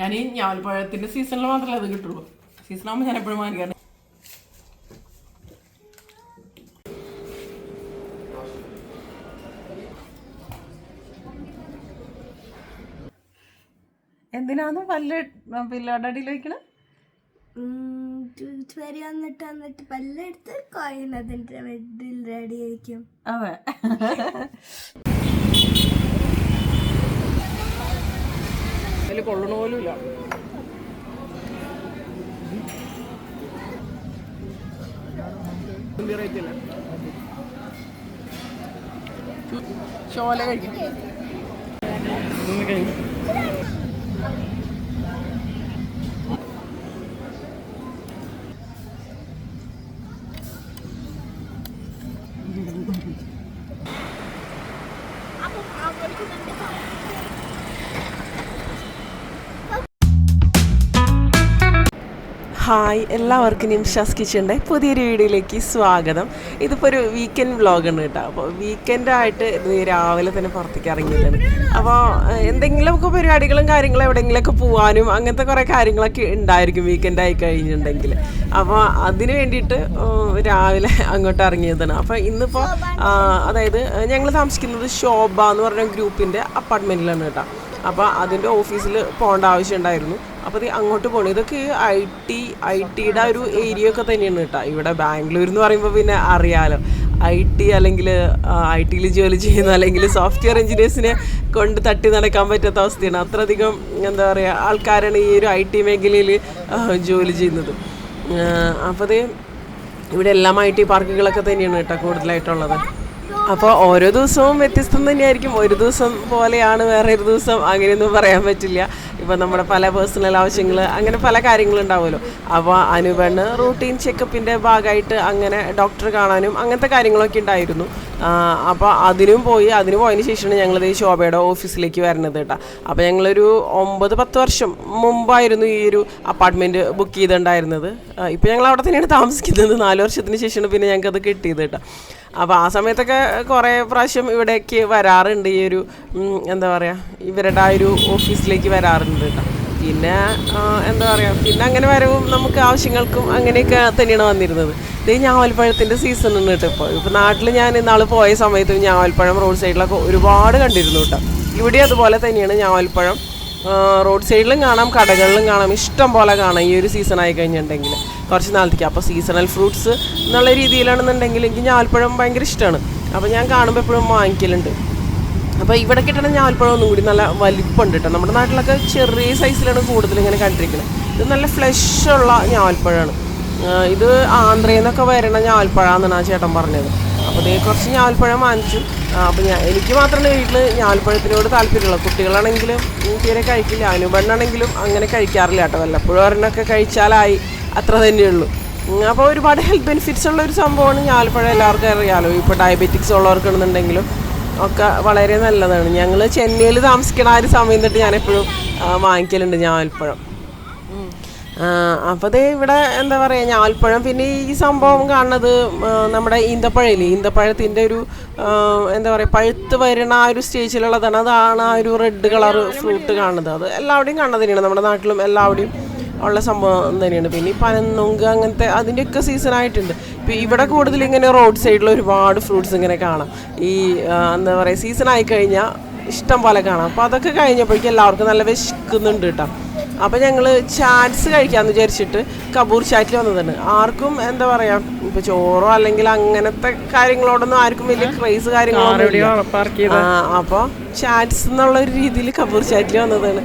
ഞാൻ ഈ ഞാവൽപ്പഴത്തിൻ്റെ സീസണിൽ മാത്രമേ അത് കിട്ടുള്ളൂ. സീസണാകുമ്പോൾ ഞാൻ എപ്പോഴും വാങ്ങിക്കാറ്. എന്തിനാന്ന് പിള്ളേരുടെ അടിയിൽ വയ്ക്കണേ? വന്നിട്ട് പല്ലെടുത്ത് കോയിൻ അതിൻ്റെ ബെഡിൽ റെഡി ആയിരിക്കും. അതെ, അതിൽ കൊള്ളണ പോലും ഇല്ല. ചോല കഴിക്കും. ഹായ്, എല്ലാവർക്കും നിംഷാസ് കിച്ചൻ്റെ പുതിയൊരു വീഡിയോയിലേക്ക് സ്വാഗതം. ഇതിപ്പോൾ ഒരു വീക്കെൻഡ് വ്ളോഗാണ് കേട്ടോ. അപ്പോൾ വീക്കെൻഡായിട്ട് ഇത് രാവിലെ തന്നെ പുറത്തേക്ക് ഇറങ്ങിയിട്ടാണ്. അപ്പോൾ എന്തെങ്കിലുമൊക്കെ പരിപാടികളും കാര്യങ്ങളും എവിടെയെങ്കിലുമൊക്കെ പോകാനും അങ്ങനത്തെ കുറേ കാര്യങ്ങളൊക്കെ ഉണ്ടായിരിക്കും വീക്കെൻഡായി കഴിഞ്ഞിട്ടുണ്ടെങ്കിൽ. അപ്പോൾ അതിന് വേണ്ടിയിട്ട് രാവിലെ അങ്ങോട്ട് ഇറങ്ങിയതാണ്. അപ്പോൾ ഇന്നിപ്പോൾ അതായത് ഞങ്ങൾ താമസിക്കുന്നത് ശോഭ എന്ന് പറഞ്ഞ ഗ്രൂപ്പിൻ്റെ അപ്പാർട്ട്മെൻറ്റിലാണ് കേട്ടോ. അപ്പോൾ അതിൻ്റെ ഓഫീസിൽ പോകേണ്ട ആവശ്യം ഉണ്ടായിരുന്നു. അപ്പോൾ ഇത് അങ്ങോട്ട് പോകണം. ഇതൊക്കെ ഐ ടിയുടെ ഒരു ഏരിയ ഒക്കെ തന്നെയാണ് കേട്ടോ. ഇവിടെ ബാംഗ്ലൂർ എന്ന് പറയുമ്പോൾ പിന്നെ അറിയാലോ, IT അല്ലെങ്കിൽ IT ജോലി ചെയ്യുന്ന അല്ലെങ്കിൽ സോഫ്റ്റ്വെയർ എഞ്ചിനീയേഴ്സിനെ കൊണ്ട് തട്ടി നടക്കാൻ പറ്റാത്ത അവസ്ഥയാണ്. അത്രയധികം എന്താ പറയുക ആൾക്കാരാണ് ഈ ഒരു IT മേഖലയിൽ ജോലി ചെയ്യുന്നത്. അപ്പോൾ അത് ഇവിടെ എല്ലാം IT പാർക്കുകളൊക്കെ തന്നെയാണ് കേട്ടോ കൂടുതലായിട്ടുള്ളത്. അപ്പോൾ ഓരോ ദിവസവും വ്യത്യസ്തം തന്നെയായിരിക്കും. ഒരു ദിവസം പോലെയാണ് വേറെ ഒരു ദിവസം, അങ്ങനെയൊന്നും പറയാൻ പറ്റില്ല. ഇപ്പോൾ നമ്മുടെ പല പേഴ്സണൽ ആവശ്യങ്ങൾ അങ്ങനെ പല കാര്യങ്ങളുണ്ടാവുമല്ലോ. അപ്പോൾ അനുപെണ്ണ് റൂട്ടീൻ ചെക്കപ്പിൻ്റെ ഭാഗമായിട്ട് അങ്ങനെ ഡോക്ടറെ കാണാനും അങ്ങനത്തെ കാര്യങ്ങളൊക്കെ ഉണ്ടായിരുന്നു. അപ്പോൾ അതിന് പോയതിന് ശേഷമാണ് ഞങ്ങളിത് ശോഭയുടെ ഓഫീസിലേക്ക് വരുന്നത് കേട്ടോ. അപ്പോൾ ഞങ്ങളൊരു 9-10 വർഷം മുമ്പായിരുന്നു ഈ ഒരു അപ്പാർട്ട്മെൻറ്റ് ബുക്ക് ചെയ്തിട്ടുണ്ടായിരുന്നത്. ഇപ്പോൾ ഞങ്ങൾ അവിടെ തന്നെയാണ് താമസിക്കുന്നത്. 4 വർഷത്തിന് ശേഷമാണ് പിന്നെ ഞങ്ങൾക്കത് കിട്ടിയത് കേട്ടോ. അപ്പോൾ ആ സമയത്തൊക്കെ കുറേ പ്രാവശ്യം ഇവിടേക്ക് വരാറുണ്ട്. ഈ ഒരു എന്താ പറയുക ഇവരുടെ ആ ഒരു ഓഫീസിലേക്ക് വരാറുണ്ട് കേട്ടോ. പിന്നെ എന്താ പറയുക പിന്നെ അങ്ങനെ വരവും നമുക്ക് ആവശ്യങ്ങൾക്കും അങ്ങനെയൊക്കെ തന്നെയാണ് വന്നിരുന്നത്. ഇത് ഞാവൽപ്പഴത്തിൻ്റെ സീസണാണ് കേട്ടോ. ഇപ്പോൾ നാട്ടിൽ ഞാൻ ഇന്നാൾ പോയ സമയത്ത് ഞാവൽപ്പഴം റോഡ് സൈഡിലൊക്കെ ഒരുപാട് കണ്ടിരുന്നു കേട്ടോ. ഇവിടെ അതുപോലെ തന്നെയാണ് ഞാവൽപ്പഴം റോഡ് സൈഡിലും കാണാം, കടകളിലും കാണാം, ഇഷ്ടം പോലെ കാണാം ഈ ഒരു സീസണായി കഴിഞ്ഞിട്ടുണ്ടെങ്കിൽ കുറച്ച് നാളത്തേക്ക്. അപ്പോൾ സീസണൽ ഫ്രൂട്ട്സ് എന്നുള്ള രീതിയിലാണെന്നുണ്ടെങ്കിൽ എനിക്ക് ഞാവൽപ്പഴം ഭയങ്കര ഇഷ്ടമാണ്. അപ്പോൾ ഞാൻ കാണുമ്പോൾ എപ്പോഴും വാങ്ങിക്കലുണ്ട്. അപ്പോൾ ഇവിടെ കിട്ടണ ഞാവൽപ്പഴം ഒന്നും കൂടി നല്ല വലിപ്പമുണ്ട് കേട്ടോ. നമ്മുടെ നാട്ടിലൊക്കെ ചെറിയ സൈസിലാണ് കൂടുതൽ ഇങ്ങനെ കണ്ടിരിക്കുന്നത്. ഇത് നല്ല ഫ്ലഷുള്ള ഞാവൽപ്പഴമാണ്. ഇത് ആന്ധ്രയിൽ നിന്നൊക്കെ വരണ ഞാവൽപ്പഴമാണെന്നാണ് ആ ചേട്ടൻ പറഞ്ഞത്. അപ്പോൾ അതേ കുറച്ച് ഞാവൽപ്പഴം വാങ്ങിച്ചു. അപ്പോൾ എനിക്ക് മാത്രമേ വീട്ടിൽ ഞാവൽപ്പഴത്തിനോട് താല്പര്യമുള്ളൂ. കുട്ടികളാണെങ്കിലും തീരെ കഴിക്കില്ല. അനുപെണ്ണാണെങ്കിലും അങ്ങനെ കഴിക്കാറില്ല കേട്ടോ. വല്ലപ്പോഴും ഒരെണ്ണമൊക്കെ കഴിച്ചാലായി, അത്ര തന്നെയുള്ളൂ. അപ്പോൾ ഒരുപാട് ഹെൽത്ത് ബെനിഫിറ്റ്സ് ഉള്ള ഒരു സംഭവമാണ് ഞാവൽപ്പഴം. എല്ലാവർക്കും അറിയാമല്ലോ. ഇപ്പോൾ ഡയബറ്റിക്സ് ഉള്ളവർക്കാണെന്നുണ്ടെങ്കിലും ഒക്കെ വളരെ നല്ലതാണ്. ഞങ്ങൾ ചെന്നൈയിൽ താമസിക്കണ ആ ഒരു സമയം തൊട്ട് ഞാനെപ്പോഴും വാങ്ങിക്കലുണ്ട് ഞാവൽപ്പഴം. അപ്പോൾ അതേ ഇവിടെ എന്താ പറയുക ഞാവൽപ്പഴം. പിന്നെ ഈ സംഭവം കാണുന്നത് നമ്മുടെ ഈന്തപ്പഴത്തിൻ്റെ ഒരു എന്താ പറയുക പഴുത്ത് വരുന്ന ആ ഒരു സ്റ്റേജിലുള്ളതാണ്. അതാണ് ആ ഒരു റെഡ് കളർ ഫ്രൂട്ട് കാണുന്നത്. അത് എല്ലാവിടെയും കാണുന്നത് തന്നെയാണ്, നമ്മുടെ നാട്ടിലും എല്ലാവിടെയും ഉള്ള സംഭവം തന്നെയാണ്. പിന്നെ ഈ പനന്നൊങ്ക് അങ്ങനത്തെ അതിൻ്റെയൊക്കെ സീസണായിട്ടുണ്ട്. ഇപ്പോൾ ഇവിടെ കൂടുതൽ ഇങ്ങനെ റോഡ് സൈഡിൽ ഒരുപാട് ഫ്രൂട്ട്സ് ഇങ്ങനെ കാണാം. ഈ എന്താ പറയുക സീസണായി കഴിഞ്ഞാൽ ഇഷ്ടം പോലെ കാണാം. അപ്പോൾ അതൊക്കെ കഴിഞ്ഞപ്പോഴേക്കും എല്ലാവർക്കും നല്ല വിശക്കുന്നുണ്ട് കേട്ടോ. അപ്പോൾ ഞങ്ങൾ ചാറ്റ്സ് കഴിക്കാമെന്ന് വിചാരിച്ചിട്ട് കപൂർ ചാറ്റിൽ വന്നതാണ്. ആർക്കും എന്താ പറയുക ഇപ്പോൾ ചോറോ അല്ലെങ്കിൽ അങ്ങനത്തെ കാര്യങ്ങളോടൊന്നും ആർക്കും വലിയ ക്രൈസ് കാര്യങ്ങളൊന്നും. അപ്പോൾ ചാറ്റ്സ് എന്നുള്ള ഒരു രീതിയിൽ കപൂർ ചാറ്റിൽ വന്നതാണ്.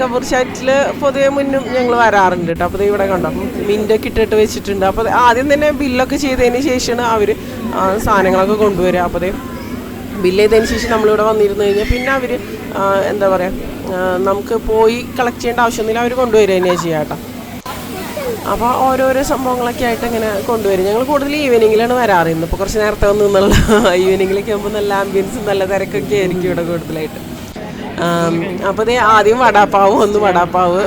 കപൂർ ചാറ്റിൽ പൊതുവെ മുന്നും ഞങ്ങൾ വരാറുണ്ട് കേട്ടോ. അപ്പോൾ ഇവിടെ കണ്ടോ മിൻ്റൊക്കെ ഇട്ടിട്ട് വെച്ചിട്ടുണ്ട്. അപ്പോൾ ആദ്യം തന്നെ ബില്ലൊക്കെ ചെയ്തതിന് ശേഷമാണ് അവർ സാധനങ്ങളൊക്കെ കൊണ്ടുവരിക. അപ്പോൾ ബില്ല് ചെയ്തതിന് ശേഷം നമ്മളിവിടെ വന്നിരുന്നു കഴിഞ്ഞാൽ പിന്നെ അവർ എന്താ പറയുക നമുക്ക് പോയി കളക്ട് ചെയ്യേണ്ട ആവശ്യമൊന്നുമില്ല, അവർ കൊണ്ടുവരിക തന്നെയാണ് ചെയ്യുക കേട്ടോ. അപ്പോൾ ഓരോരോ സംഭവങ്ങളൊക്കെ ആയിട്ട് ഇങ്ങനെ കൊണ്ടുവരും. ഞങ്ങൾ കൂടുതൽ ഈവനിങ്ങിലാണ് വരാറ്. ഇന്നിപ്പോൾ കുറച്ച് നേരത്തെ വന്ന് നിന്നുള്ള ഈവനിങ്ങിലേക്ക് ആകുമ്പോൾ നല്ല ആംബിയൻസും നല്ല തിരക്കൊക്കെ ആയിരിക്കും ഇവിടെ കൂടുതലായിട്ട്. അപ്പോൾ അതേ ആദ്യം വടാപ്പാവ്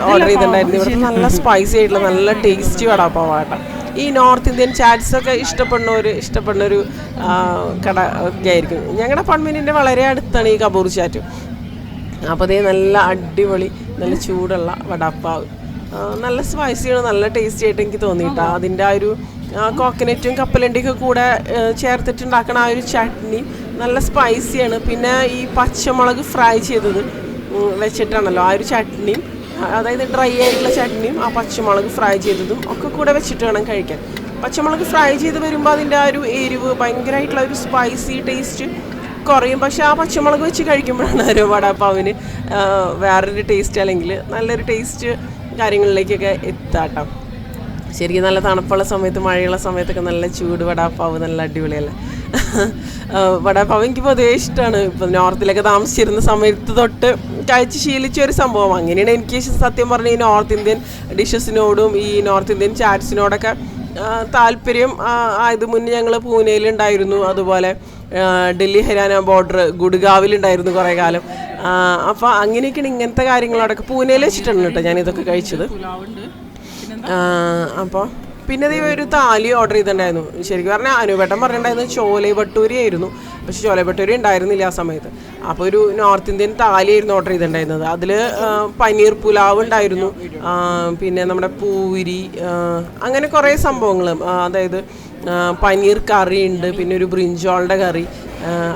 ഓർഡർ ചെയ്തിട്ടുണ്ടായിരുന്നു. ഇവിടെ നല്ല സ്പൈസി ആയിട്ടുള്ള നല്ല ടേസ്റ്റി വടാപ്പാവാട്ടോ. ഈ നോർത്ത് ഇന്ത്യൻ ചാറ്റ്സൊക്കെ ഇഷ്ടപ്പെടുന്നൊരു കട ഒക്കെ ആയിരിക്കും. ഞങ്ങളുടെ അപ്പാർട്ട്മെൻറ്റിൻ്റെ വളരെ അടുത്താണ് ഈ കപൂർ ചാറ്റ്. അപ്പോൾ അതേ നല്ല അടിപൊളി നല്ല ചൂടുള്ള വടാപ്പാവ്. നല്ല സ്പൈസിയാണ്, നല്ല ടേസ്റ്റി ആയിട്ട് എനിക്ക് തോന്നിയിട്ടാ. അതിൻ്റെ ആ ഒരു കോക്കനറ്റും കപ്പലണ്ടിയൊക്കെ കൂടെ ചേർത്തിട്ടുണ്ടാക്കണ ആ ഒരു ചട്നി നല്ല സ്പൈസിയാണ്. പിന്നെ ഈ പച്ചമുളക് ഫ്രൈ ചെയ്തത് വെച്ചിട്ടാണല്ലോ ആ ഒരു ചട്നിയും, അതായത് ഡ്രൈ ആയിട്ടുള്ള ചട്നിയും ആ പച്ചമുളക് ഫ്രൈ ചെയ്തതും ഒക്കെ കൂടെ വെച്ചിട്ട് വേണം കഴിക്കാൻ. പച്ചമുളക് ഫ്രൈ ചെയ്ത് വരുമ്പോൾ അതിൻ്റെ ആ ഒരു എരിവ്, ഭയങ്കരമായിട്ടുള്ള ഒരു സ്പൈസി ടേസ്റ്റ് കുറയും. പക്ഷേ ആ പച്ചമുളക് വെച്ച് കഴിക്കുമ്പോഴാണ് ഒരു വടാപ്പാവിന് വേറൊരു ടേസ്റ്റ്, അല്ലെങ്കിൽ നല്ലൊരു ടേസ്റ്റ് കാര്യങ്ങളിലേക്കൊക്കെ എത്താട്ടോ. ശരിക്കും നല്ല തണുപ്പുള്ള സമയത്ത്, മഴയുള്ള സമയത്തൊക്കെ നല്ല ചൂട് വടാപ്പാവ് നല്ല അടിപൊളിയല്ലേ. വടാപ്പാവ് എനിക്ക് പൊതുവേ ഇഷ്ടമാണ്. ഇപ്പം നോർത്തിലൊക്കെ താമസിച്ചിരുന്ന സമയത്ത് തൊട്ട് കഴിച്ച് ശീലിച്ച ഒരു സംഭവം. അങ്ങനെയാണ് എനിക്ക് സത്യം പറഞ്ഞാൽ ഈ നോർത്ത് ഇന്ത്യൻ ഡിഷസിനോടും ഈ നോർത്ത് ഇന്ത്യൻ ചാറ്റ്സിനോടൊക്കെ താല്പര്യം ആയത്. മുന്നേ ഞങ്ങൾ പൂനെയിലുണ്ടായിരുന്നു, അതുപോലെ ഡൽഹി ഹരിയാന ബോർഡർ ഗുഡ്ഗാവിലുണ്ടായിരുന്നു കുറേ കാലം. അപ്പോൾ അങ്ങനെയൊക്കെയാണ് ഇങ്ങനത്തെ കാര്യങ്ങളോടൊക്കെ പൂനെയിൽ വെച്ചിട്ടാണ് കേട്ടോ ഞാനിതൊക്കെ കഴിച്ചത്. അപ്പോൾ പിന്നെ ഇത് ഒരു താലി ഓർഡർ ചെയ്തിട്ടുണ്ടായിരുന്നു. ശരിക്കും പറഞ്ഞാൽ അനുവേട്ടൻ പറഞ്ഞിട്ടുണ്ടായിരുന്നു ചോലെ ഭട്ടൂരി ആയിരുന്നു, പക്ഷെ ചോലെ ഭട്ടൂരി ഉണ്ടായിരുന്നില്ല ആ സമയത്ത്. അപ്പോൾ ഒരു നോർത്ത് ഇന്ത്യൻ താലി ആയിരുന്നു ഓർഡർ ചെയ്തിട്ടുണ്ടായിരുന്നത്. അതിൽ പനീർ പുലാവ് ഉണ്ടായിരുന്നു, പിന്നെ നമ്മുടെ പൂരി, അങ്ങനെ കുറേ സംഭവങ്ങൾ, അതായത് പനീർ കറി ഉണ്ട്, പിന്നെ ഒരു ബ്രിഞ്ചോളുടെ കറി,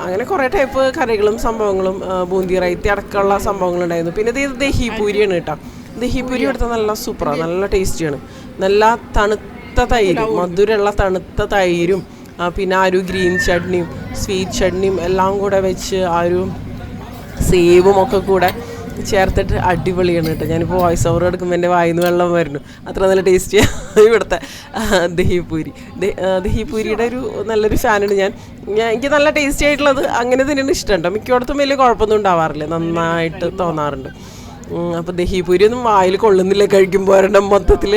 അങ്ങനെ കുറേ ടൈപ്പ് കറികളും സംഭവങ്ങളും, ബൂന്തി റൈത്തി അടക്കമുള്ള സംഭവങ്ങളുണ്ടായിരുന്നു. പിന്നെ ഇത് ദഹി പൂരിയാണ് കേട്ടോ. ദഹി പൂരി എടുത്താൽ നല്ല സൂപ്പറാണ്, നല്ല ടേസ്റ്റിയാണ്. നല്ല തണുത്ത തൈര്, മധുരമുള്ള തണുത്ത തൈരും, പിന്നെ ആ ഒരു ഗ്രീൻ ചട്നിയും സ്വീറ്റ് ചട്നിയും എല്ലാം കൂടെ വെച്ച് ആ ഒരു സേവും ഒക്കെ കൂടെ ചേർത്തിട്ട് അടിപൊളിയാണ് കേട്ടോ. ഞാനിപ്പോൾ വോയിസ് ഓവർ എടുക്കുമ്പോൾ എൻ്റെ വായിൽ നിന്ന് വെള്ളം വരുന്നു, അത്ര നല്ല ടേസ്റ്റിയാണ് ഇവിടുത്തെ ദഹിപൂരി. ദഹിപൂരിയുടെ ഒരു നല്ലൊരു ഫാനാണ് ഞാൻ. എനിക്ക് നല്ല ടേസ്റ്റി ആയിട്ടുള്ളത് അങ്ങനെ തന്നെയാണ് ഇഷ്ടം കേട്ടോ. മിക്കയിടത്തും വലിയ കുഴപ്പമൊന്നും ഉണ്ടാവാറില്ല, നന്നായിട്ട് തോന്നാറുണ്ട്. അപ്പോൾ ദഹിപൂരി ഒന്നും വായിൽ കൊള്ളുന്നില്ല കഴിക്കുമ്പോൾ, ഒരെണ്ണം മൊത്തത്തിൽ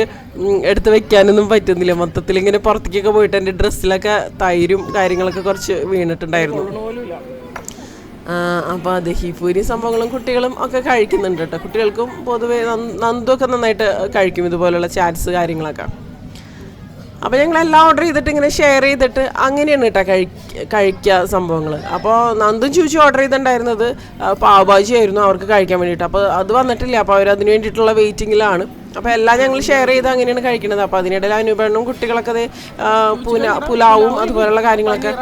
എടുത്ത് വെക്കാനൊന്നും പറ്റുന്നില്ല. മൊത്തത്തിൽ ഇങ്ങനെ പുറത്തേക്കൊക്കെ പോയിട്ട് എൻ്റെ ഡ്രസ്സിലൊക്കെ തൈരും കാര്യങ്ങളൊക്കെ കുറച്ച് വീണിട്ടുണ്ടായിരുന്നു. അപ്പോൾ ദഹിപൂരി സംഭവങ്ങളും കുട്ടികളും ഒക്കെ കഴിക്കുന്നുണ്ട് കേട്ടോ. കുട്ടികൾക്കും പൊതുവേ നന്ദുമൊക്കെ നന്നായിട്ട് കഴിക്കും ഇതുപോലുള്ള ചാറ്റ്സ് കാര്യങ്ങളൊക്കെ. അപ്പോൾ ഞങ്ങളെല്ലാം ഓർഡർ ചെയ്തിട്ട് ഇങ്ങനെ ഷെയർ ചെയ്തിട്ട് അങ്ങനെയാണ് കേട്ടോ കഴിക്കുക സംഭവങ്ങൾ. അപ്പോൾ നന്ദും ചൂച്ചി ഓർഡർ ചെയ്തിട്ടുണ്ടായിരുന്നത് പാവഭാജി ആയിരുന്നു അവർക്ക് കഴിക്കാൻ വേണ്ടിയിട്ട്. അപ്പോൾ അത് വന്നിട്ടില്ല, അപ്പോൾ അവരതിന് വേണ്ടിയിട്ടുള്ള വെയിറ്റിങ്ങിലാണ്. അപ്പോൾ എല്ലാം ഞങ്ങൾ ഷെയർ ചെയ്ത് അങ്ങനെയാണ് കഴിക്കുന്നത്. അപ്പോൾ അതിനിടയിൽ അനുപെണ്ണും കുട്ടികളൊക്കെ പുലാവും അതുപോലുള്ള കാര്യങ്ങളൊക്കെ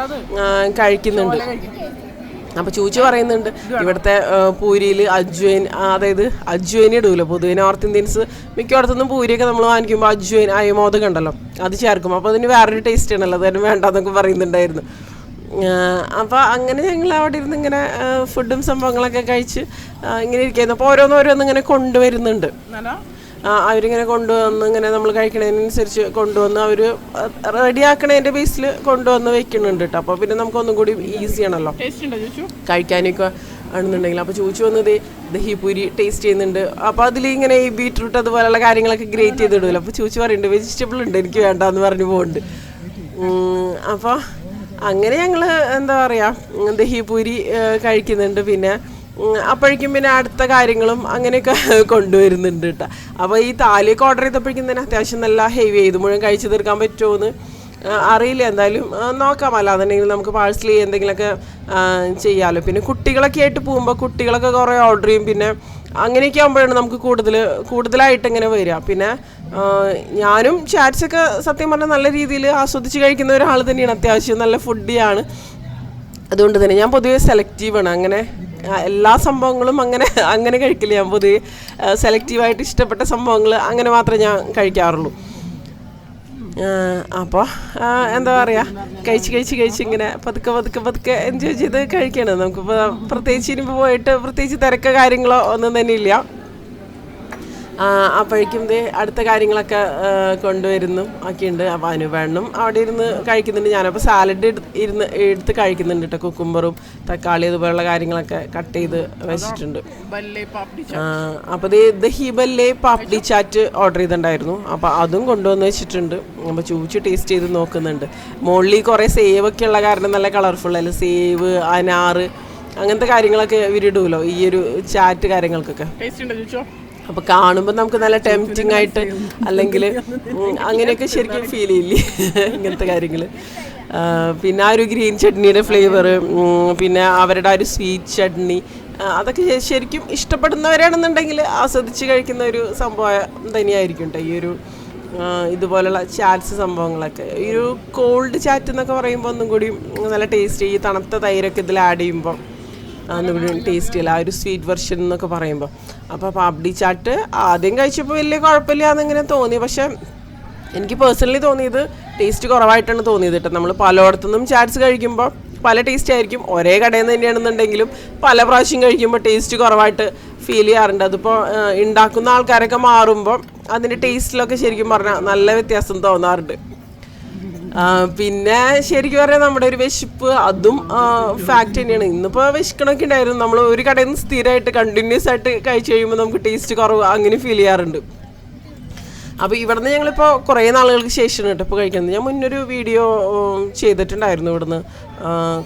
കഴിക്കുന്നുണ്ട്. അപ്പോൾ ചൂച്ചി പറയുന്നുണ്ട് ഇവിടുത്തെ പൂരിയിൽ അജ്വൈൻ, അതായത് അജ്വൈൻ ഇടൂല്ലോ. പൊതുവെ നോർത്ത് ഇന്ത്യൻസ് മിക്കയിടത്തുനിന്നും പൂരിയൊക്കെ നമ്മൾ വാങ്ങിക്കുമ്പോൾ അജ്വൈൻ അയമോദകം ഉണ്ടല്ലോ അത് ചേർക്കും. അപ്പോൾ അതിന് വേറൊരു ടേസ്റ്റ് ആണല്ലോ, അതിന് വേണ്ടെന്നൊക്കെ പറയുന്നുണ്ടായിരുന്നു. അപ്പോൾ അങ്ങനെ ഞങ്ങൾ അവിടെ ഇരുന്ന് ഇങ്ങനെ ഫുഡും സംഭവങ്ങളൊക്കെ കഴിച്ച് ഇങ്ങനെ ഇരിക്കുന്നു. അപ്പോൾ ഓരോന്നോരോന്ന് ഇങ്ങനെ കൊണ്ടുവരുന്നുണ്ട്. അവരിങ്ങനെ കൊണ്ടുവന്ന് ഇങ്ങനെ നമ്മൾ കഴിക്കണതിനനുസരിച്ച് കൊണ്ടുവന്ന് അവർ റെഡിയാക്കണതിൻ്റെ ബേസിൽ കൊണ്ടുവന്ന് വെക്കുന്നുണ്ട് കേട്ടോ. അപ്പോൾ പിന്നെ നമുക്കൊന്നും കൂടി ഈസി ആണല്ലോ കഴിക്കാനൊക്കെ ആണെന്നുണ്ടെങ്കിൽ. അപ്പോൾ ചൂച്ചു വന്നത് ദഹിപൂരി ടേസ്റ്റ് ചെയ്യുന്നുണ്ട്. അപ്പോൾ അതിൽ ഇങ്ങനെ ഈ ബീട്രൂട്ട് അതുപോലെയുള്ള കാര്യങ്ങളൊക്കെ ഗ്രേറ്റ് ചെയ്തിടുമല്ലോ. അപ്പോൾ ചൂച്ചു പറയുന്നുണ്ട് വെജിറ്റബിൾ ഉണ്ട് എനിക്ക് വേണ്ടാന്ന് പറഞ്ഞു പോകുന്നുണ്ട്. അപ്പോൾ അങ്ങനെ ഞങ്ങൾ എന്താ പറയുക ദഹിപൂരി കഴിക്കുന്നുണ്ട്. പിന്നെ അപ്പോഴേക്കും പിന്നെ അടുത്ത കാര്യങ്ങളും അങ്ങനെയൊക്കെ കൊണ്ടുവരുന്നുണ്ട് കേട്ടോ. അപ്പോൾ ഈ താലിയൊക്കെ ഓർഡർ ചെയ്തപ്പോഴേക്കും തന്നെ അത്യാവശ്യം നല്ല ഹെവി ചെയ്ത് മുഴുവൻ കഴിച്ച് തീർക്കാൻ പറ്റുമോയെന്ന് അറിയില്ല. എന്തായാലും നോക്കാം, അല്ലാന്നുണ്ടെങ്കിൽ നമുക്ക് പാഴ്സൽ എന്തെങ്കിലുമൊക്കെ ചെയ്യാമല്ലോ. പിന്നെ കുട്ടികളൊക്കെ ആയിട്ട് പോകുമ്പോൾ കുട്ടികളൊക്കെ കുറേ ഓർഡർ ചെയ്യും. പിന്നെ അങ്ങനെയൊക്കെ ആകുമ്പോഴാണ് നമുക്ക് കൂടുതലായിട്ട് ഇങ്ങനെ വരിക. പിന്നെ ഞാനും ചാറ്റ്സൊക്കെ സത്യം പറഞ്ഞാൽ നല്ല രീതിയിൽ ആസ്വദിച്ച് കഴിക്കുന്ന ഒരാൾ തന്നെയാണ്, അത്യാവശ്യം നല്ല ഫുഡിയാണ്. അതുകൊണ്ട് തന്നെ ഞാൻ പൊതുവെ സെലക്റ്റീവാണ്. അങ്ങനെ എല്ലാ സംഭവങ്ങളും അങ്ങനെ കഴിക്കില്ല. ഞാൻ പൊതുവെ സെലക്റ്റീവായിട്ട് ഇഷ്ടപ്പെട്ട സംഭവങ്ങൾ അങ്ങനെ മാത്രമേ ഞാൻ കഴിക്കാറുള്ളൂ. അപ്പോൾ എന്താ പറയുക കഴിച്ച് ഇങ്ങനെ പതുക്കെ എൻജോയ് ചെയ്ത് കഴിക്കണം. നമുക്കിപ്പോൾ പ്രത്യേകിച്ച് ഇനിയിപ്പോൾ പോയിട്ട് പ്രത്യേകിച്ച് തിരക്കോ കാര്യങ്ങളോ ഒന്നും തന്നെ ഇല്ല. അപ്പോഴേക്കും അടുത്ത കാര്യങ്ങളൊക്കെ കൊണ്ടുവരുന്നു ഒക്കെയുണ്ട്. അപ്പോൾ അനുവേണ്ണും അവിടെ ഇരുന്ന് കഴിക്കുന്നുണ്ട്. ഞാനപ്പോൾ സാലഡ് എടുത്ത് കഴിക്കുന്നുണ്ട് കേട്ടോ. കുക്കുംബറും തക്കാളി അതുപോലുള്ള കാര്യങ്ങളൊക്കെ കട്ട് ചെയ്ത് വെച്ചിട്ടുണ്ട്. അപ്പോൾ ദഹി ബല്ലേ പാപ്ഡി ചാറ്റ് ഓർഡർ ചെയ്തിട്ടുണ്ടായിരുന്നു. അപ്പോൾ അതും കൊണ്ടുവന്ന് വെച്ചിട്ടുണ്ട്. അപ്പോൾ ചൂച്ച് ടേസ്റ്റ് ചെയ്ത് നോക്കുന്നുണ്ട്. മുകളിൽ കുറേ സേവൊക്കെ ഉള്ള കാരണം നല്ല കളർഫുൾ അല്ലേ, സേവ് അനാറ് അങ്ങനത്തെ കാര്യങ്ങളൊക്കെ ഇവരിടുമല്ലോ ഈ ഒരു ചാറ്റ് കാര്യങ്ങൾക്കൊക്കെ. അപ്പോൾ കാണുമ്പോൾ നമുക്ക് നല്ല ടെംപ്റ്റിംഗ് ആയിട്ട് അല്ലെങ്കിൽ അങ്ങനെയൊക്കെ ശരിക്കും ഫീൽ ചെയ്യില്ലേ ഇങ്ങനത്തെ കാര്യങ്ങൾ. പിന്നെ ആ ഒരു ഗ്രീൻ ചട്നിയുടെ ഫ്ലേവർ, പിന്നെ അവരുടെ ആ ഒരു സ്വീറ്റ് ചട്നി, അതൊക്കെ ശരിക്കും ഇഷ്ടപ്പെടുന്നവരാണെന്നുണ്ടെങ്കിൽ ആസ്വദിച്ച് കഴിക്കുന്ന ഒരു സംഭവം തന്നെയായിരിക്കും കേട്ടോ ഈ ഒരു ഇതുപോലുള്ള ചാറ്റ്സ് സംഭവങ്ങളൊക്കെ. ഈ ഒരു കോൾഡ് ചാറ്റ് എന്നൊക്കെ പറയുമ്പോൾ ഒന്നും കൂടി നല്ല ടേസ്റ്റ്, ഈ തണുത്ത തൈരൊക്കെ ഇതിൽ ആഡ് ചെയ്യുമ്പോൾ ഒന്നും കൂടി ടേസ്റ്റ് ചെയ്യില്ല, ആ ഒരു സ്വീറ്റ് വെർഷൻ എന്നൊക്കെ പറയുമ്പോൾ. അപ്പോൾ പാപ്ഡി ചാറ്റ് ആദ്യം കഴിച്ചപ്പോൾ വലിയ കുഴപ്പമില്ല എന്നിങ്ങനെ തോന്നി. പക്ഷേ എനിക്ക് പേഴ്സണലി തോന്നിയത് ടേസ്റ്റ് കുറവായിട്ടാണ് തോന്നിയത് കേട്ടോ. നമ്മൾ പലയിടത്തുനിന്നും ചാറ്റ്സ് കഴിക്കുമ്പോൾ പല ടേസ്റ്റ് ആയിരിക്കും, ഒരേ കടയിൽ നിന്ന് തന്നെയാണെന്നുണ്ടെങ്കിലും പല പ്രാവശ്യം കഴിക്കുമ്പോൾ ടേസ്റ്റ് കുറവായിട്ട് ഫീൽ ചെയ്യാറുണ്ട്. അതിപ്പോൾ ഉണ്ടാക്കുന്ന ആൾക്കാരൊക്കെ മാറുമ്പോൾ അതിൻ്റെ ടേസ്റ്റിലൊക്കെ ശരിക്കും പറഞ്ഞാൽ നല്ല വ്യത്യാസം തോന്നാറുണ്ട്. പിന്നെ ശരിക്കും പറഞ്ഞാൽ നമ്മുടെ ഒരു വിശപ്പ് അതും ഫാക്റ്റ് തന്നെയാണ്. ഇന്നിപ്പോൾ വിശക്കണമൊക്കെ ഉണ്ടായിരുന്നു, നമ്മൾ ഒരു കടയിൽ നിന്ന് സ്ഥിരമായിട്ട് കണ്ടിന്യൂസ് ആയിട്ട് കഴിച്ച് കഴിയുമ്പോൾ നമുക്ക് ടേസ്റ്റ് കുറവ് അങ്ങനെ ഫീൽ ചെയ്യാറുണ്ട്. അപ്പോൾ ഇവിടുന്ന് ഞങ്ങളിപ്പോൾ കുറേ നാളുകൾക്ക് ശേഷമാണ് കേട്ടോ ഇപ്പോൾ കഴിക്കുന്നത്. ഞാൻ മുന്നൊരു വീഡിയോ ചെയ്തിട്ടുണ്ടായിരുന്നു ഇവിടുന്ന്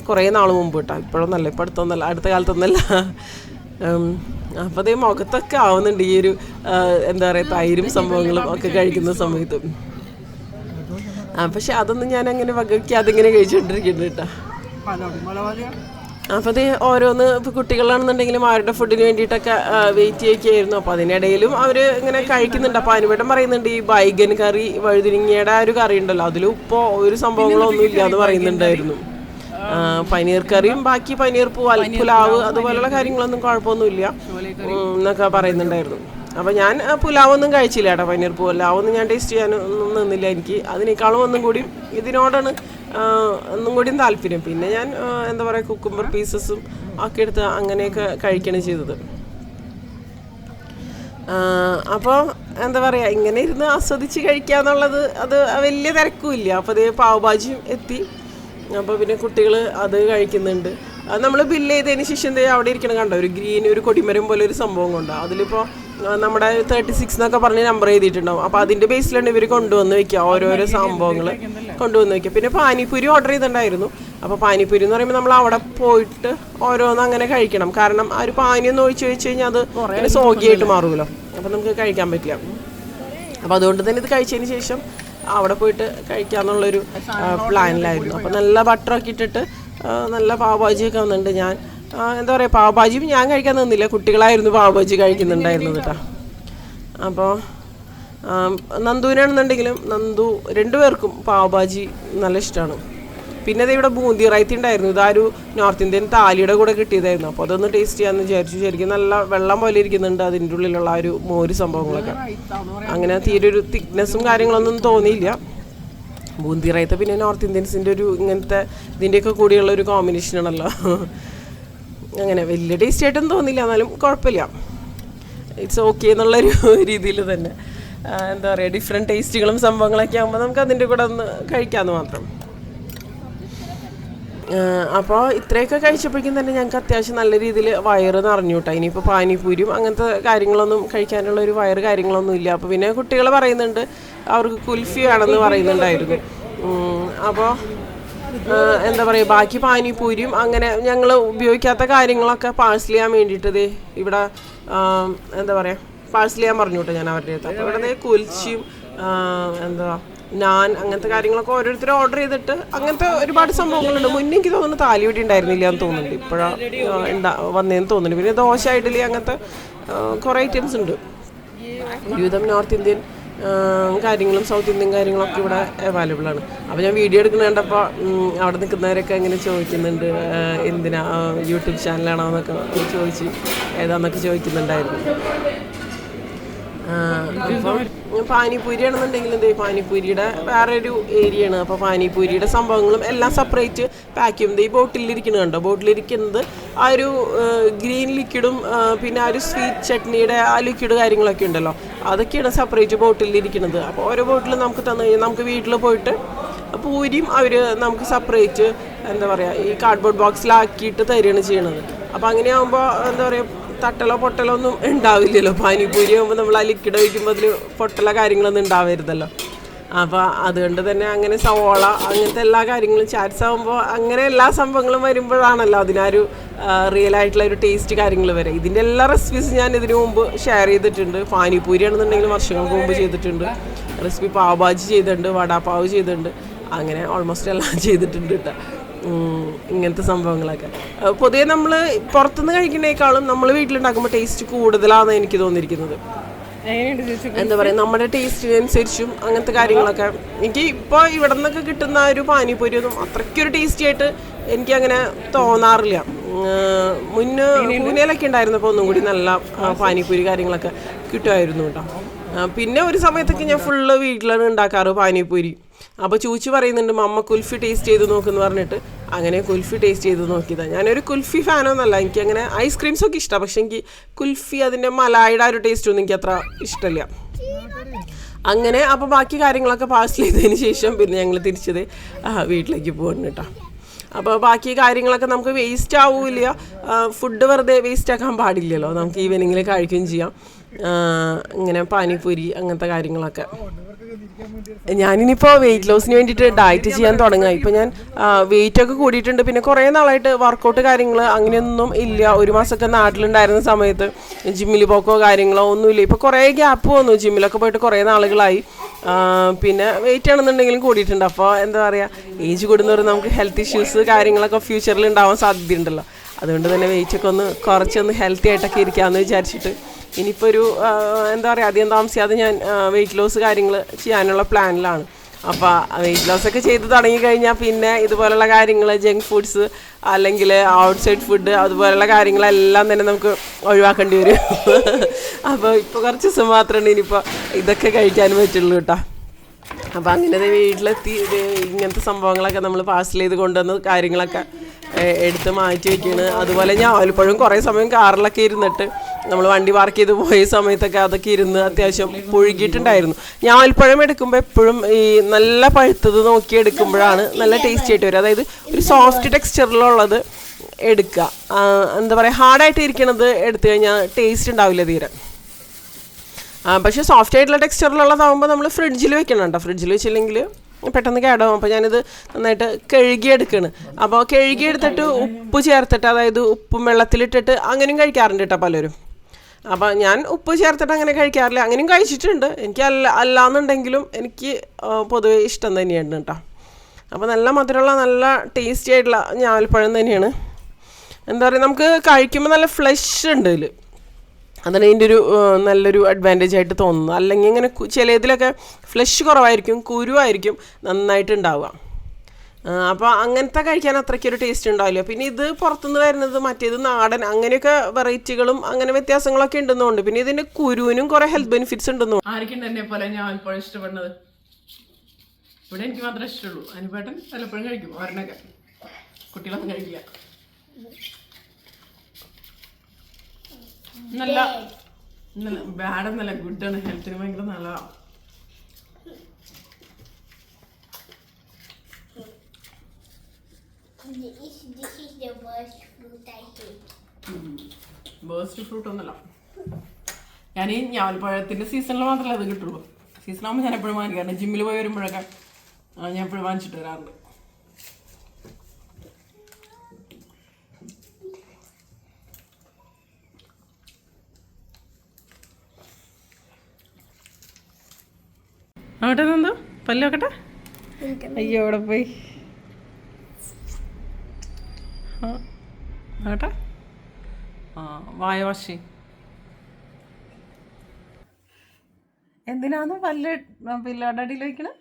കുറേ നാൾ മുമ്പ് കേട്ടോ, ഇപ്പോഴൊന്നല്ല, ഇപ്പോൾ അടുത്ത കാലത്തൊന്നല്ല. അപ്പോൾ അതേ മുഖത്തൊക്കെ ആവുന്നുണ്ട് ഈ ഒരു എന്താ പറയുക തൈരും സംഭവങ്ങളും ഒക്കെ കഴിക്കുന്ന സമയത്ത്. പക്ഷെ അതൊന്നും ഞാൻ അങ്ങനെ വകയ്ക്കാതെ ഇങ്ങനെ കഴിച്ചുകൊണ്ടിരിക്കുന്നുണ്ട് കേട്ടോ. അപ്പോൾ അത് ഓരോന്ന് ഇപ്പോൾ കുട്ടികളാണെന്നുണ്ടെങ്കിലും അവരുടെ ഫുഡിന് വേണ്ടിയിട്ടൊക്കെ വെയിറ്റ് ചെയ്യൊക്കെയായിരുന്നു. അപ്പോൾ അതിനിടയിലും അവർ ഇങ്ങനെ കഴിക്കുന്നുണ്ട്. അപ്പോൾ അനുവേട്ടൻ പറയുന്നുണ്ട് ഈ ബൈഗൻ കറി, വഴുതിരിങ്ങയുടെ ആ ഒരു കറി ഉണ്ടല്ലോ, അതിൽ ഉപ്പോ ഒരു സംഭവങ്ങളൊന്നും ഇല്ല എന്ന് പറയുന്നുണ്ടായിരുന്നു. പനീർ കറിയും ബാക്കി പനീർ പുലാവ് അതുപോലെയുള്ള കാര്യങ്ങളൊന്നും കുഴപ്പമൊന്നുമില്ല എന്നൊക്കെ പറയുന്നുണ്ടായിരുന്നു. അപ്പോൾ ഞാൻ പുലാവൊന്നും കഴിച്ചില്ല കേട്ടോ, പനീർ പുലാവൊന്നും ഞാൻ ടേസ്റ്റ് ചെയ്യാനൊന്നും നിന്നില്ല. എനിക്ക് അതിനേക്കാളും ഒന്നും കൂടി ഇതിനോടാണ് ഒന്നും കൂടിയും താല്പര്യം. പിന്നെ ഞാൻ എന്താ പറയുക കുക്കുംബർ പീസസും ഒക്കെ എടുത്ത് അങ്ങനെയൊക്കെ കഴിക്കുകയാണ് ചെയ്തത്. അപ്പോൾ എന്താ പറയുക ഇങ്ങനെ ഇരുന്ന് ആസ്വദിച്ച് കഴിക്കുക എന്നുള്ളത് അത് വലിയ തിരക്കുമില്ല. അപ്പോൾ അതേ പാവ് ഭാജിയും എത്തി. അപ്പോൾ പിന്നെ കുട്ടികൾ അത് കഴിക്കുന്നുണ്ട്. നമ്മൾ ബില്ല് ചെയ്തതിന് ശേഷം എന്താ അവിടെ ഇരിക്കണം കണ്ടോ, ഒരു ഗ്രീൻ ഒരു കൊടിമരം പോലെ ഒരു സംഭവം കൊണ്ടോ, അതിലിപ്പോൾ നമ്മുടെ 36 എന്നൊക്കെ പറഞ്ഞ് നമ്പർ എഴുതിയിട്ടുണ്ടാവും. അപ്പോൾ അതിൻ്റെ ബേസിലാണ് ഇവർ കൊണ്ടുവന്ന് വയ്ക്കുക, ഓരോരോ സംഭവങ്ങൾ കൊണ്ടുവന്ന് വയ്ക്കുക. പിന്നെ പാനിപ്പൂരി ഓർഡർ ചെയ്തിട്ടുണ്ടായിരുന്നു. അപ്പോൾ പാനിപ്പൂരി എന്ന് പറയുമ്പോൾ നമ്മൾ അവിടെ പോയിട്ട് ഓരോന്ന് അങ്ങനെ കഴിക്കണം. കാരണം ആ ഒരു പാനിയൊന്നും ഒഴിച്ച് വെച്ച് കഴിഞ്ഞാൽ അത് സോഗിയായിട്ട് മാറുമല്ലോ, അപ്പോൾ നമുക്ക് കഴിക്കാൻ പറ്റില്ല. അപ്പോൾ അതുകൊണ്ട് തന്നെ ഇത് കഴിച്ചതിന് ശേഷം അവിടെ പോയിട്ട് കഴിക്കാമെന്നുള്ളൊരു പ്ലാനിലായിരുന്നു. അപ്പോൾ നല്ല ബട്ടറൊക്കെ ഇട്ടിട്ട് നല്ല പാവ് ഭാജിയൊക്കെ വന്നിട്ടുണ്ട്. ഞാൻ എന്താ പറയുക പാവ് ഭാജിയും ഞാൻ കഴിക്കാൻ നിന്നില്ല, കുട്ടികളായിരുന്നു പാവ് ഭാജി കഴിക്കുന്നുണ്ടായിരുന്നത് കേട്ടോ. അപ്പോൾ നന്ദുവിനാണെന്നുണ്ടെങ്കിലും നന്ദു രണ്ടുപേർക്കും പാവ് ഭാജി നല്ല ഇഷ്ടമാണ്. പിന്നെ അത് ഇവിടെ ബൂന്തി റൈത്തി ഉണ്ടായിരുന്നു, ഇതൊരു നോർത്ത് ഇന്ത്യൻ താലിയുടെ കൂടെ കിട്ടിയതായിരുന്നു. അപ്പോൾ അതൊന്ന് ടേസ്റ്റ് ചെയ്യാമെന്ന് വിചാരിച്ചു. ശരിക്കും നല്ല വെള്ളം പോലെ ഇരിക്കുന്നുണ്ട് അതിൻ്റെ ഉള്ളിലുള്ള ആ ഒരു മോര് സംഭവങ്ങളൊക്കെ. അങ്ങനെ തീരെ ഒരു തിക്നെസ്സും കാര്യങ്ങളൊന്നും തോന്നിയില്ല. ബൂന്തി റൈത്ത പിന്നെ നോർത്ത് ഇന്ത്യൻസിൻ്റെ ഒരു ഇങ്ങനത്തെ ഇതിൻ്റെയൊക്കെ കൂടിയുള്ള ഒരു കോമ്പിനേഷനാണല്ലോ. അങ്ങനെ വലിയ ടേസ്റ്റ് ആയിട്ടൊന്നും തോന്നില്ല, എന്നാലും കുഴപ്പമില്ല, ഇറ്റ്സ് ഓക്കെ എന്നുള്ളൊരു രീതിയിൽ തന്നെ. എന്താ പറയുക ഡിഫറെൻറ്റ് ടേസ്റ്റുകളും സംഭവങ്ങളൊക്കെ ആകുമ്പോൾ നമുക്ക് അതിൻ്റെ കൂടെ ഒന്ന് കഴിക്കാമെന്ന് മാത്രം. അപ്പോൾ ഇത്രയൊക്കെ കഴിച്ചപ്പോഴേക്കും തന്നെ ഞങ്ങൾക്ക് അത്യാവശ്യം നല്ല രീതിയിൽ വയറ് നിറഞ്ഞു കേട്ടോ. ഇനിയിപ്പോൾ പാനിപ്പൂരിയും അങ്ങനത്തെ കാര്യങ്ങളൊന്നും കഴിക്കാനുള്ള ഒരു വയറ് കാര്യങ്ങളൊന്നും ഇല്ല. അപ്പോൾ പിന്നെ കുട്ടികൾ പറയുന്നുണ്ട് അവർക്ക് കുൽഫി വേണമെന്ന് പറയുന്നുണ്ടായിരുന്നു. അപ്പോൾ എന്താ പറയുക ബാക്കി പാനിപ്പൂരിയും അങ്ങനെ ഞങ്ങൾ ഉപയോഗിക്കാത്ത കാര്യങ്ങളൊക്കെ പാഴ്സൽ ചെയ്യാൻ വേണ്ടിയിട്ട് ഇവിടെ എന്താ പറയുക പാഴ്സൽ ചെയ്യാൻ പറഞ്ഞു കേട്ടോ ഞാൻ അവരുടെ അടുത്ത്. അപ്പോൾ ഇവിടെ കുൽച്ചിയും എന്താ നാൻ അങ്ങനത്തെ കാര്യങ്ങളൊക്കെ ഓരോരുത്തർ ഓർഡർ ചെയ്തിട്ട് അങ്ങനത്തെ ഒരുപാട് സംഭവങ്ങളുണ്ട്. മുന്നേ എനിക്ക് തോന്നുന്നു താലിവടി ഉണ്ടായിരുന്നില്ല എന്ന് തോന്നുന്നുണ്ട്, ഇപ്പോഴാണ് വന്നതെന്ന് തോന്നുന്നുണ്ട്. പിന്നെ ദോശ ഇഡ്ഡലി അങ്ങനത്തെ കുറേ ഐറ്റംസ് ഉണ്ട്. ഒരുവിധം നോർത്ത് ഇന്ത്യൻ കാര്യങ്ങളും സൗത്ത് ഇന്ത്യൻ കാര്യങ്ങളൊക്കെ ഇവിടെ അവൈലബിൾ ആണ്. അപ്പോൾ ഞാൻ വീഡിയോ എടുക്കുന്നത് കണ്ടപ്പോൾ അവിടെ നിൽക്കുന്നവരൊക്കെ ഇങ്ങനെ ചോദിക്കുന്നുണ്ട് എന്തിനാ യൂട്യൂബ് ചാനലാണോ എന്നൊക്കെ ചോദിച്ച് ഏതാന്നൊക്കെ ചോദിക്കുന്നുണ്ടായിരുന്നു. അപ്പോൾ പാനിപ്പൂരി ആണെന്നുണ്ടെങ്കിലും പാനിപ്പൂരിയുടെ വേറെ ഒരു ഏരിയയാണ്. അപ്പോൾ പാനിപ്പൂരിയുടെ സംഭവങ്ങളും എല്ലാം സെപ്പറേറ്റ് പാക്ക് ചെയ്യുന്നത് ഈ ബോട്ടിലിരിക്കുന്നത് കണ്ടോ. ബോട്ടിലിരിക്കുന്നത് ആ ഒരു ഗ്രീൻ ലിക്വിഡും പിന്നെ ആ ഒരു സ്വീറ്റ് ചട്നിയുടെ ആ ലിക്വിഡ് കാര്യങ്ങളൊക്കെ ഉണ്ടല്ലോ, അതൊക്കെയാണ് സെപ്പറേറ്റ് ബോട്ടിലിരിക്കുന്നത്. അപ്പോൾ ഓരോ ബോട്ടിൽ നമുക്ക് തന്നു കഴിഞ്ഞാൽ നമുക്ക് വീട്ടിൽ പോയിട്ട് പൂരിയും അവർ നമുക്ക് സെപ്പറേറ്റ് എന്താ പറയുക ഈ കാർഡ്ബോർഡ് ബോക്സിലാക്കിയിട്ട് തരികയാണ് ചെയ്യണത്. അപ്പോൾ അങ്ങനെയാകുമ്പോൾ എന്താ പറയുക തട്ടലോ പൊട്ടലോ ഒന്നും ഉണ്ടാവില്ലല്ലോ. പാനിപ്പൂരി ആകുമ്പോൾ നമ്മൾ ആ ലിക്വിഡ് ഒഴിക്കുമ്പോൾ അതിൽ പൊട്ടലോ കാര്യങ്ങളൊന്നും ഉണ്ടാവരുതല്ലോ. അപ്പോൾ അതുകൊണ്ട് തന്നെ അങ്ങനെ സവോള അങ്ങനത്തെ എല്ലാ കാര്യങ്ങളും ചാറ്റ്സ് ആകുമ്പോൾ അങ്ങനെ എല്ലാ സംഭവങ്ങളും വരുമ്പോഴാണല്ലോ അതിനൊരു റിയൽ ആയിട്ടുള്ള ഒരു ടേസ്റ്റ് കാര്യങ്ങൾ വരെ. ഇതിൻ്റെ എല്ലാ റെസിപ്പീസും ഞാൻ ഇതിനു മുമ്പ് ഷെയർ ചെയ്തിട്ടുണ്ട്. പാനിപ്പൂരി ആണെന്നുണ്ടെങ്കിൽ വർഷങ്ങൾക്ക് മുമ്പ് ചെയ്തിട്ടുണ്ട്. റെസിപ്പി പാവ് ഭാജി ചെയ്തിട്ടുണ്ട്, വടാപ്പാവ് ചെയ്തിട്ടുണ്ട്, അങ്ങനെ ഓൾമോസ്റ്റ് എല്ലാം ചെയ്തിട്ടുണ്ട് കേട്ടോ. ഇങ്ങനത്തെ സംഭവങ്ങളൊക്കെ. പൊതുവെ നമ്മൾ പുറത്തുനിന്ന് കഴിക്കുന്നതിനേക്കാളും നമ്മൾ വീട്ടിലുണ്ടാക്കുമ്പോൾ ടേസ്റ്റ് കൂടുതലാണെന്ന് എനിക്ക് തോന്നിയിരിക്കുന്നത്. എന്താ പറയുക, നമ്മുടെ ടേസ്റ്റിനനുസരിച്ചും അങ്ങനത്തെ കാര്യങ്ങളൊക്കെ. എനിക്ക് ഇപ്പോൾ ഇവിടെ നിന്നൊക്കെ കിട്ടുന്ന ഒരു പാനിപൂരി ഒന്നും അത്രയ്ക്കൊരു ടേസ്റ്റി ആയിട്ട് എനിക്കങ്ങനെ തോന്നാറില്ല. പൂനെയിലൊക്കെ ഉണ്ടായിരുന്നപ്പോൾ ഒന്നും കൂടി നല്ല പാനിപൂരി കാര്യങ്ങളൊക്കെ കിട്ടുമായിരുന്നു കേട്ടോ. പിന്നെ ഒരു സമയത്തൊക്കെ ഞാൻ ഫുള്ള് വീട്ടിലാണ് ഉണ്ടാക്കാറ് പാനിപൂരി. അപ്പോൾ ചൂച്ചി പറയുന്നുണ്ട് മമ്മ കുൽഫി ടേസ്റ്റ് ചെയ്ത് നോക്കുമെന്ന് പറഞ്ഞിട്ട് അങ്ങനെ കുൽഫി ടേസ്റ്റ് ചെയ്ത് നോക്കിയതാണ്. ഞാനൊരു കുൽഫി ഫാനൊന്നുമല്ല, എനിക്ക് അങ്ങനെ ഐസ്ക്രീംസൊക്കെ ഇഷ്ടമാണ്, പക്ഷെ എനിക്ക് കുൽഫി അതിൻ്റെ മലായിയുടെ ഒരു ടേസ്റ്റൊന്നും എനിക്ക് അത്ര ഇഷ്ടമില്ല. അങ്ങനെ അപ്പോൾ ബാക്കി കാര്യങ്ങളൊക്കെ പാഴ്സൽ ചെയ്തതിന് ശേഷം പിന്നെ ഞങ്ങൾ തിരിച്ചത് വീട്ടിലേക്ക് പോകുന്നു കേട്ടോ. അപ്പോൾ ബാക്കി കാര്യങ്ങളൊക്കെ നമുക്ക് വേസ്റ്റ് ആവില്ല, ഫുഡ് വെറുതെ വേസ്റ്റ് ആക്കാൻ പാടില്ലല്ലോ, നമുക്ക് ഈവനിങ്ങിൽ കഴിക്കുകയും ചെയ്യാം. ഇങ്ങനെ പാനിപൂരി അങ്ങനത്തെ കാര്യങ്ങളൊക്കെ. ഞാനിനിപ്പോൾ വെയിറ്റ് ലോസിന് വേണ്ടിയിട്ട് ഡയറ്റ് ചെയ്യാൻ തുടങ്ങുക. ഇപ്പോൾ ഞാൻ വെയിറ്റൊക്കെ കൂടിയിട്ടുണ്ട്. പിന്നെ കുറേ നാളായിട്ട് വർക്കൗട്ട് കാര്യങ്ങൾ അങ്ങനെയൊന്നും ഇല്ല. ഒരു മാസമൊക്കെ നാട്ടിലുണ്ടായിരുന്ന സമയത്ത് ജിമ്മിൽ പോക്കോ കാര്യങ്ങളോ ഒന്നുമില്ല. ഇപ്പോൾ കുറേ ഗ്യാപ്പ് വന്നു, ജിമ്മിലൊക്കെ പോയിട്ട് കുറേ നാളുകളായി. പിന്നെ വെയിറ്റ് ആണെന്നുണ്ടെങ്കിലും കൂടിയിട്ടുണ്ട്. അപ്പോൾ എന്താ പറയുക, ഏജ് കൂടുന്നവർ നമുക്ക് ഹെൽത്ത് ഇഷ്യൂസ് കാര്യങ്ങളൊക്കെ ഫ്യൂച്ചറിൽ ഉണ്ടാവാൻ സാധ്യതയുണ്ടല്ലോ. അതുകൊണ്ട് തന്നെ വെയിറ്റൊക്കെ ഒന്ന് കുറച്ചൊന്ന് ഹെൽത്തി ആയിട്ടൊക്കെ ഇരിക്കാമെന്ന് വിചാരിച്ചിട്ട് ഇനിയിപ്പോൾ ഒരു എന്താ പറയുക, അധികം താമസിയാതെ ഞാൻ വെയിറ്റ് ലോസ് കാര്യങ്ങൾ ചെയ്യാനുള്ള പ്ലാനിലാണ്. അപ്പോൾ വെയിറ്റ് ലോസൊക്കെ ചെയ്ത് തുടങ്ങിക്കഴിഞ്ഞാൽ പിന്നെ ഇതുപോലുള്ള കാര്യങ്ങൾ, ജങ്ക് ഫുഡ്സ് അല്ലെങ്കിൽ ഔട്ട്സൈഡ് ഫുഡ് അതുപോലുള്ള കാര്യങ്ങളെല്ലാം തന്നെ നമുക്ക് ഒഴിവാക്കേണ്ടി വരും. അപ്പോൾ ഇപ്പോൾ കുറച്ച് ദിവസം മാത്രമേ ഇനിയിപ്പോൾ ഇതൊക്കെ കഴിക്കാൻ പറ്റുള്ളൂ കേട്ടോ. അപ്പോൾ അങ്ങനെ വീട്ടിലെത്തി ഇങ്ങനത്തെ സംഭവങ്ങളൊക്കെ നമ്മൾ പാഴ്സൽ ചെയ്ത് കൊണ്ടുവന്ന കാര്യങ്ങളൊക്കെ എടുത്ത് മാറ്റി വയ്ക്കുകയാണ്. അതുപോലെ ഞാവൽപ്പഴം കുറേ സമയം കാറിലൊക്കെ ഇരുന്നിട്ട് നമ്മൾ വണ്ടി പാർക്ക് ചെയ്ത് പോയ സമയത്തൊക്കെ അതൊക്കെ ഇരുന്ന് അത്യാവശ്യം പുഴുകിയിട്ടുണ്ടായിരുന്നു. ഞാവൽപ്പഴം എടുക്കുമ്പോൾ എപ്പോഴും ഈ നല്ല പഴുത്തത് നോക്കി എടുക്കുമ്പോഴാണ് നല്ല ടേസ്റ്റി ആയിട്ട് വരും. അതായത് ഒരു സോഫ്റ്റ് ടെക്സ്ചറിലുള്ളത് എടുക്കുക. എന്താ പറയുക, ഹാർഡായിട്ട് ഇരിക്കണത് എടുത്തു കഴിഞ്ഞാൽ ടേസ്റ്റ് ഉണ്ടാവില്ല തീരെ. പക്ഷേ സോഫ്റ്റ് ആയിട്ടുള്ള ടെക്സ്ചറിലുള്ളതാകുമ്പോൾ നമ്മൾ ഫ്രിഡ്ജിൽ വെക്കണം കേട്ടോ. ഫ്രിഡ്ജിൽ വെച്ചില്ലെങ്കിൽ പെട്ടെന്ന് കേടാവും. അപ്പോൾ ഞാനിത് നന്നായിട്ട് കഴുകിയെടുക്കുകയാണ്. അപ്പോൾ കഴുകിയെടുത്തിട്ട് ഉപ്പ് ചേർത്തിട്ട്, അതായത് ഉപ്പും വെള്ളത്തിലിട്ടിട്ട് അങ്ങനെയും കഴിക്കാറുണ്ട് കേട്ടോ പലരും. അപ്പോൾ ഞാൻ ഉപ്പ് ചേർത്തിട്ട് അങ്ങനെ കഴിക്കാറില്ല, അങ്ങനെയും കഴിച്ചിട്ടുണ്ട്. എനിക്ക് അല്ലാന്നുണ്ടെങ്കിലും എനിക്ക് പൊതുവേ ഇഷ്ടം തന്നെയാണ് കേട്ടോ. അപ്പോൾ നല്ല മധുരമുള്ള നല്ല ടേസ്റ്റി ആയിട്ടുള്ള ഞാവൽപ്പഴം തന്നെയാണ്. എന്താ പറയുക, നമുക്ക് കഴിക്കുമ്പോൾ നല്ല ഫ്ലഷ് ഉണ്ട് ഇതിൽ. അതാണ് ഇതിൻ്റെ ഒരു നല്ലൊരു അഡ്വാൻറ്റേജ് ആയിട്ട് തോന്നുന്നത്. അല്ലെങ്കിൽ ഇങ്ങനെ ചിലതിലൊക്കെ ഫ്ലഷ് കുറവായിരിക്കും, കുരുവായിരിക്കും നന്നായിട്ട് ഉണ്ടാവുക. അപ്പോൾ അങ്ങനത്തെ കഴിക്കാൻ അത്രയ്ക്കൊരു ടേസ്റ്റ് ഉണ്ടാവില്ല. പിന്നെ ഇത് പുറത്തുനിന്ന് വരുന്നത് മറ്റേത് നാടൻ അങ്ങനെയൊക്കെ വെറൈറ്റികളും അങ്ങനെ വ്യത്യാസങ്ങളൊക്കെ ഉണ്ടെന്നുണ്ട്. പിന്നെ ഇതിൻ്റെ കുരുവിനും കുറേ ഹെൽത്ത് ബെനിഫിറ്റ്സ് ഉണ്ടെന്നുണ്ട്. ആർക്കും എന്നെ പോലെ ഞാൻ ഇപ്പോൾ ഇഷ്ടപ്പെടുന്നത് ഇവിടെ എനിക്ക് മാത്രമേ ഇഷ്ടമുള്ളൂ. അനുപേട്ടൻ പലപ്പോഴും കഴിക്കും, ഒരെണ്ണൊക്കെ, കുട്ടികളൊന്നും കഴിക്കില്ല. നല്ല നല്ല ബാഡെന്നല്ല, ഗുഡാണ്, ഹെൽത്തിന് ഭയങ്കര നല്ലതാണ്. ബേസ്റ്റ് ഫ്രൂട്ട് ഒന്നല്ല. ഞാൻ ഈ ഞാവൽപ്പഴത്തിൻ്റെ സീസണിൽ മാത്രമല്ല അത് കിട്ടുള്ളൂ. സീസണാകുമ്പോൾ ഞാൻ എപ്പോഴും വാങ്ങിക്കാറുണ്ട്. ജിമ്മിൽ പോയി വരുമ്പോഴൊക്കെ ഞാൻ എപ്പോഴും വാങ്ങിച്ചിട്ട് വരാറുണ്ട്. ആട്ടെ എന്തോ പല്ല് നോക്കട്ടെ. അയ്യോ അവിടെ പോയി. ആട്ടെ വായവശി എന്തിനാന്ന് പിള്ളേരുടെ അടിയിൽ വയ്ക്കണേ?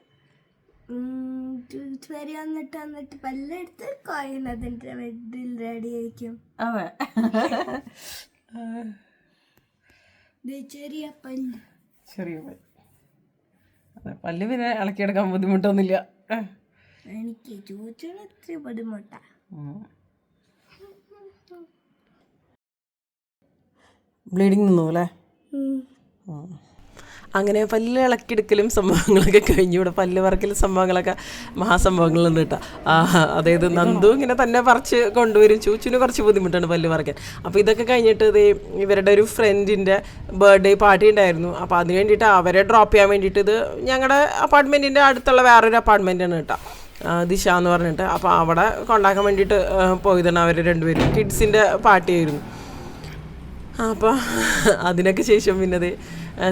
വരി വന്നിട്ട് പല്ലെടുത്ത് കോയുന്നതിൻ്റെ ബെഡിൽ റെഡി ആയിരിക്കും. അതെ, ചെറിയ പല്ല്. ചെറിയ പല്ല്. അതെ, പല്ല് പിന്നെ ഇളക്കിയെടുക്കാൻ ബുദ്ധിമുട്ടൊന്നുമില്ല. എനിക്ക് ചോദിച്ചാൽ എത്ര ബുദ്ധിമുട്ടാ. ബ്ലീഡിങ് നിന്നു അല്ലേ? അങ്ങനെ പല്ല് ഇളക്കിയെടുക്കലും സംഭവങ്ങളൊക്കെ കഴിഞ്ഞു. ഇവിടെ പല്ല് പറക്കലും സംഭവങ്ങളൊക്കെ മഹാസംഭവങ്ങളുണ്ട് കേട്ടോ. അതായത് നന്ദു ഇങ്ങനെ തന്നെ പറിച്ച് കൊണ്ടുവരും. ചൂച്ചിന് കുറച്ച് ബുദ്ധിമുട്ടാണ് പല്ല് പറിക്കാൻ. അപ്പോൾ ഇതൊക്കെ കഴിഞ്ഞിട്ട് ഇത് ഇവരുടെ ഒരു ഫ്രണ്ടിൻ്റെ ബർത്ത്ഡേ പാർട്ടി ഉണ്ടായിരുന്നു. അപ്പോൾ അതിന് വേണ്ടിയിട്ട് അവരെ ഡ്രോപ്പ് ചെയ്യാൻ വേണ്ടിയിട്ട്, ഇത് ഞങ്ങളുടെ അപ്പാർട്ട്മെൻറ്റിൻ്റെ അടുത്തുള്ള വേറൊരു അപ്പാർട്ട്മെൻറ്റാണ് കേട്ടോ, ദിശ എന്ന് പറഞ്ഞിട്ട്. അപ്പോൾ അവിടെ കൊണ്ടാക്കാൻ വേണ്ടിയിട്ട് പോയതാണ് അവർ രണ്ടുപേരും. കിഡ്സിൻ്റെ പാർട്ടി ആയിരുന്നു. അപ്പോൾ അതിനൊക്കെ ശേഷം പിന്നെ അത്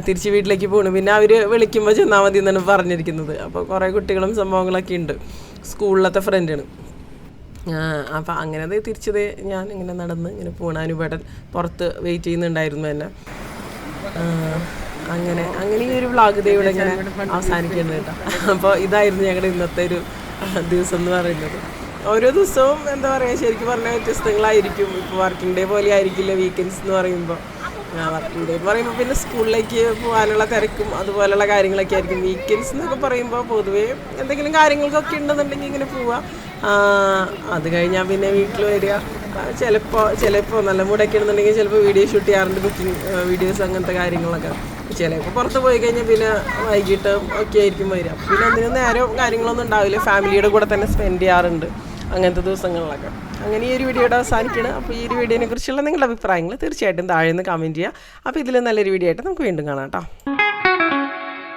തിരിച്ച് വീട്ടിലേക്ക് പോകണം. പിന്നെ അവർ വിളിക്കുമ്പോൾ ചെന്നാൽ മതി എന്നാണ് പറഞ്ഞിരിക്കുന്നത്. അപ്പോൾ കുറേ കുട്ടികളും സംഭവങ്ങളൊക്കെ ഉണ്ട്. സ്കൂളിലത്തെ ഫ്രണ്ടാണ്. അപ്പം അങ്ങനെ തിരിച്ചത് ഞാൻ ഇങ്ങനെ നടന്ന് ഇങ്ങനെ പൂണാനുപേട്ടൻ പുറത്ത് വെയിറ്റ് ചെയ്യുന്നുണ്ടായിരുന്നു എന്നെ. അങ്ങനെ ഈ ഒരു വ്ളോഗ് ഇവിടെ ഇങ്ങനെ അവസാനിക്കുന്നത് കേട്ടോ. അപ്പോൾ ഇതായിരുന്നു ഞങ്ങളുടെ ഇന്നത്തെ ഒരു ദിവസം എന്ന് പറയുന്നത്. ഓരോ ദിവസവും എന്താ പറയുക, ശരിക്കും പറഞ്ഞാൽ വ്യത്യസ്തങ്ങളായിരിക്കും. ഇപ്പോൾ വർക്കിംഗ് ഡേ പോലെ ആയിരിക്കില്ല വീക്കെൻഡ്സ് എന്ന് പറയുമ്പോൾ. വർക്കിംഗ് ഡേ എന്ന് പറയുമ്പോൾ പിന്നെ സ്കൂളിലേക്ക് പോകാനുള്ള തിരക്കും അതുപോലെയുള്ള കാര്യങ്ങളൊക്കെ ആയിരിക്കും. വീക്കെൻഡ്സ് എന്നൊക്കെ പറയുമ്പോൾ പൊതുവേ എന്തെങ്കിലും കാര്യങ്ങൾക്കൊക്കെ ഉണ്ടെന്നുണ്ടെങ്കിൽ ഇങ്ങനെ പോവാം. അത് കഴിഞ്ഞാൽ പിന്നെ വീട്ടിൽ വരിക. ചിലപ്പോൾ നല്ല മൂടൊക്കെ ഉണ്ടെന്നുണ്ടെങ്കിൽ ചിലപ്പോൾ വീഡിയോ ഷൂട്ട് ചെയ്യാറുണ്ട്, കുക്കിംഗ് വീഡിയോസ് അങ്ങനത്തെ കാര്യങ്ങളൊക്കെ. ചിലപ്പോൾ പുറത്ത് പോയി കഴിഞ്ഞാൽ പിന്നെ വൈകിട്ട് ഒക്കെ ആയിരിക്കും വരിക. പിന്നെ എന്തിനും നേരം കാര്യങ്ങളൊന്നും ഉണ്ടാവില്ല, ഫാമിലിയുടെ കൂടെ തന്നെ സ്പെൻഡ് ചെയ്യാറുണ്ട് അങ്ങനത്തെ ദിവസങ്ങളിലൊക്കെ. അങ്ങനെ ഈ ഒരു വീഡിയോയുടെ അവസാനിക്കണം. അപ്പോൾ ഈ ഒരു വീഡിയോനെ കുറിച്ചുള്ള നിങ്ങളുടെ അഭിപ്രായങ്ങൾ തീർച്ചയായിട്ടും താഴെ നിന്ന് കമൻറ്റ് ചെയ്യുക. അപ്പോൾ ഇതിൽ നല്ലൊരു വീഡിയോ ആയിട്ട് നമുക്ക് വീണ്ടും കാണാം കേട്ടോ.